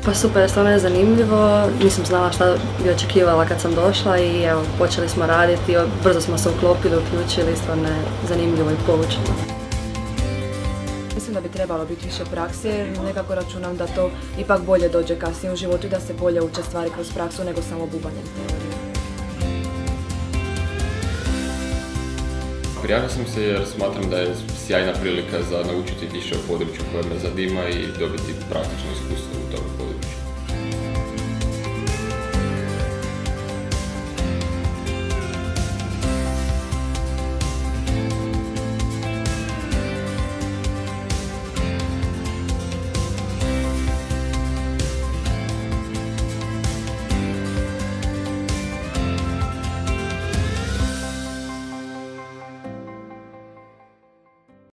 Pa super, stvarno je zanimljivo, nisam znala šta bi očekivala kad sam došla i evo, počeli smo raditi, brzo smo se uklopili, uključili, stvarno je zanimljivo i poučno. Mislim da bi trebalo biti više prakse jer nekako računam da to ipak bolje dođe kasnije u životu i da se bolje uče stvari kroz praksu nego samo bubanjem teorije. Prijavio sam se jer smatram da je sjajna prilika za naučiti više o području koje me zanima i dobiti praktično iskustvo.